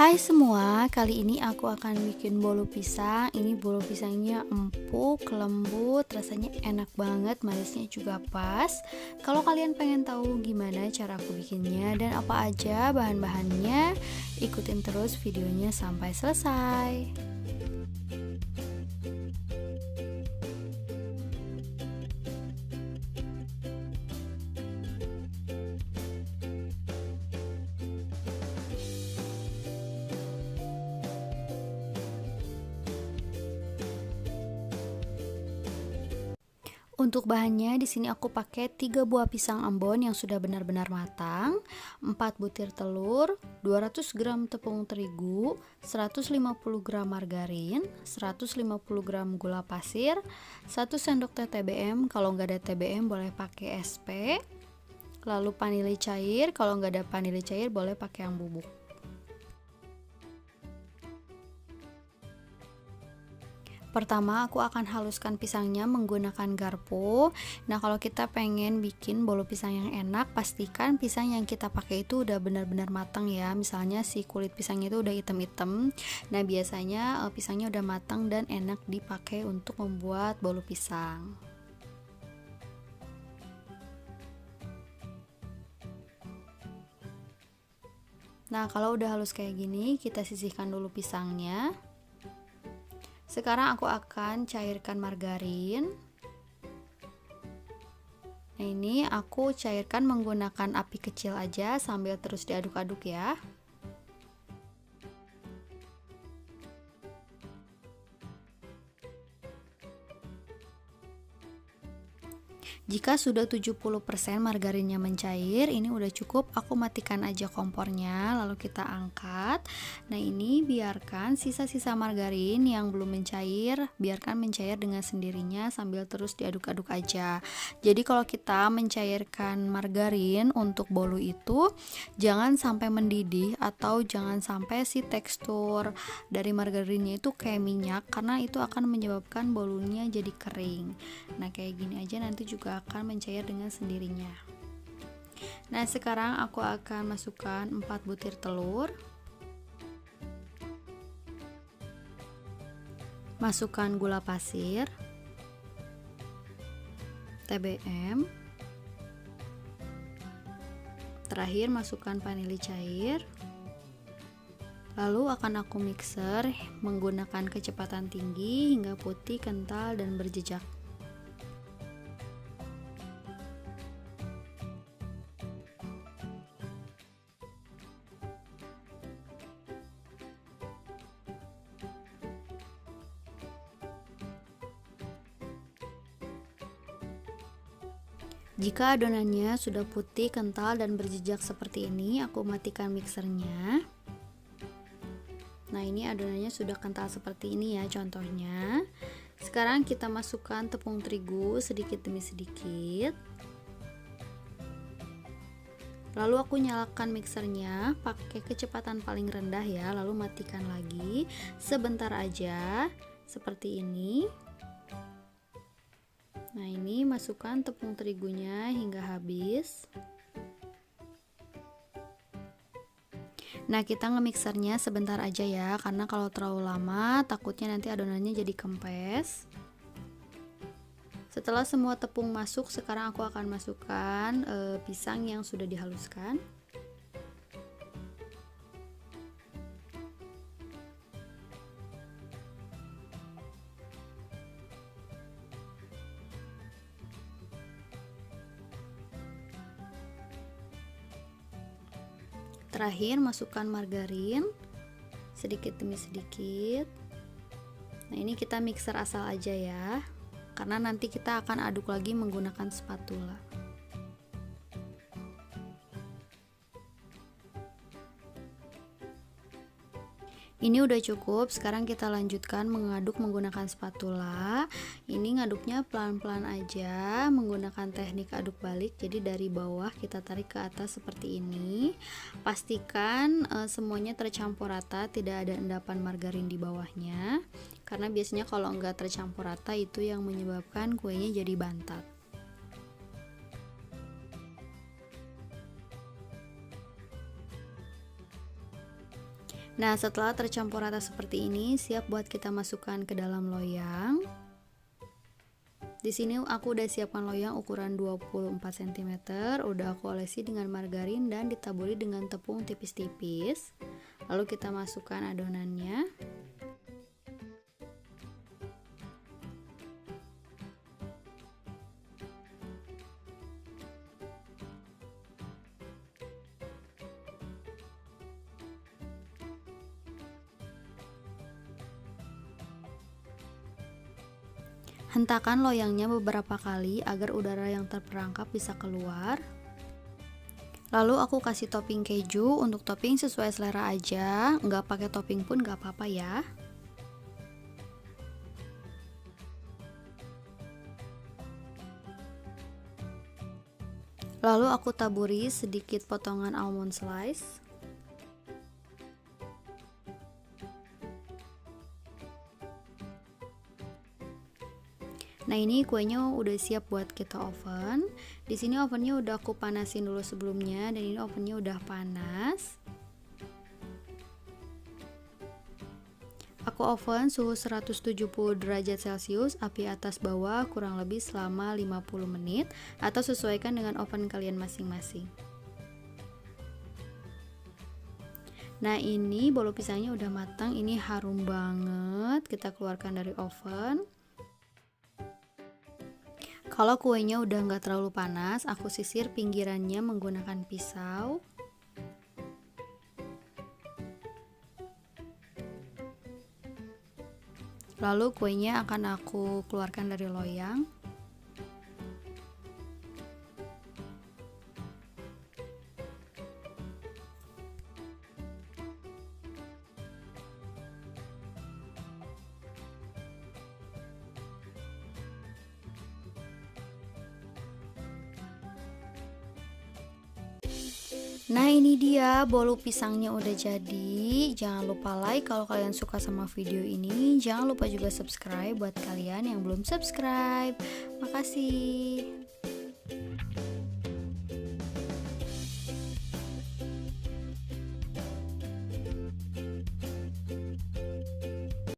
Hai semua, kali ini aku akan bikin bolu pisang. Ini bolu pisangnya empuk, lembut, rasanya enak banget, manisnya juga pas. Kalau kalian pengen tahu gimana cara aku bikinnya dan apa aja bahan-bahannya, ikutin terus videonya sampai selesai. Untuk bahannya di sini aku pakai 3 buah pisang ambon yang sudah benar-benar matang, 4 butir telur, 200 gram tepung terigu, 150 gram margarin, 150 gram gula pasir, 1 sendok teh TBM, kalau nggak ada TBM boleh pakai SP, lalu vanili cair, kalau nggak ada vanili cair boleh pakai yang bubuk. Pertama aku akan haluskan pisangnya menggunakan garpu. Nah kalau kita pengen bikin bolu pisang yang enak, pastikan pisang yang kita pakai itu udah benar-benar matang ya. Misalnya si kulit pisangnya itu udah hitam-hitam. Nah biasanya pisangnya udah matang dan enak dipakai untuk membuat bolu pisang. Nah kalau udah halus kayak gini, kita sisihkan dulu pisangnya. Sekarang aku akan cairkan margarin. Nah ini aku cairkan menggunakan api kecil aja sambil terus diaduk-aduk ya. Jika sudah 70% margarinnya mencair, ini udah cukup, aku matikan aja kompornya, lalu kita angkat. Nah ini biarkan sisa-sisa margarin yang belum mencair, biarkan mencair dengan sendirinya sambil terus diaduk-aduk aja. Jadi kalau kita mencairkan margarin untuk bolu itu, jangan sampai mendidih atau jangan sampai si tekstur dari margarinnya itu kayak minyak, karena itu akan menyebabkan bolunya jadi kering. Nah kayak gini aja nanti juga akan mencair dengan sendirinya. Nah sekarang aku akan masukkan 4 butir telur, masukkan gula pasir, TBM, terakhir masukkan vanili cair. Lalu akan aku mixer menggunakan kecepatan tinggi hingga putih, kental, dan berjejak. Jika adonannya sudah putih, kental, dan berjejak seperti ini, aku matikan mixernya. Nah ini adonannya sudah kental seperti ini ya contohnya. Sekarang kita masukkan tepung terigu sedikit demi sedikit. Lalu aku nyalakan mixernya pakai kecepatan paling rendah ya, lalu matikan lagi sebentar aja seperti ini. Nah ini masukkan tepung terigunya hingga habis. Nah kita nge-mixernya sebentar aja ya, karena kalau terlalu lama takutnya nanti adonannya jadi kempes. Setelah semua tepung masuk, sekarang aku akan masukkan pisang yang sudah dihaluskan. Terakhir masukkan margarin sedikit demi sedikit. Nah ini kita mixer asal aja ya, karena nanti kita akan aduk lagi menggunakan spatula. Ini udah cukup, sekarang kita lanjutkan mengaduk menggunakan spatula. Ini ngaduknya pelan-pelan aja menggunakan teknik aduk balik. Jadi dari bawah kita tarik ke atas seperti ini. Pastikan semuanya tercampur rata, tidak ada endapan margarin di bawahnya. Karena biasanya kalau enggak tercampur rata itu yang menyebabkan kuenya jadi bantat. Nah, setelah tercampur rata seperti ini, siap buat kita masukkan ke dalam loyang. Di sini aku udah siapkan loyang ukuran 24 cm, udah aku olesi dengan margarin dan ditaburi dengan tepung tipis-tipis. Lalu kita masukkan adonannya. Hentakan loyangnya beberapa kali agar udara yang terperangkap bisa keluar. Lalu aku kasih topping keju, untuk topping sesuai selera aja, nggak pakai topping pun nggak apa-apa ya. Lalu aku taburi sedikit potongan almond slice. Nah, ini kuenya udah siap buat kita oven. Di sini ovennya udah aku panasin dulu sebelumnya dan ini ovennya udah panas. Aku oven suhu 170 derajat Celcius, api atas bawah kurang lebih selama 50 menit atau sesuaikan dengan oven kalian masing-masing. Nah, ini bolu pisangnya udah matang, ini harum banget. Kita keluarkan dari oven. Kalau kuenya udah nggak terlalu panas, aku sisir pinggirannya menggunakan pisau. Lalu kuenya akan aku keluarkan dari loyang. Nah, ini dia bolu pisangnya udah jadi. Jangan lupa like kalau kalian suka sama video ini. Jangan lupa juga subscribe buat kalian yang belum subscribe. Makasih.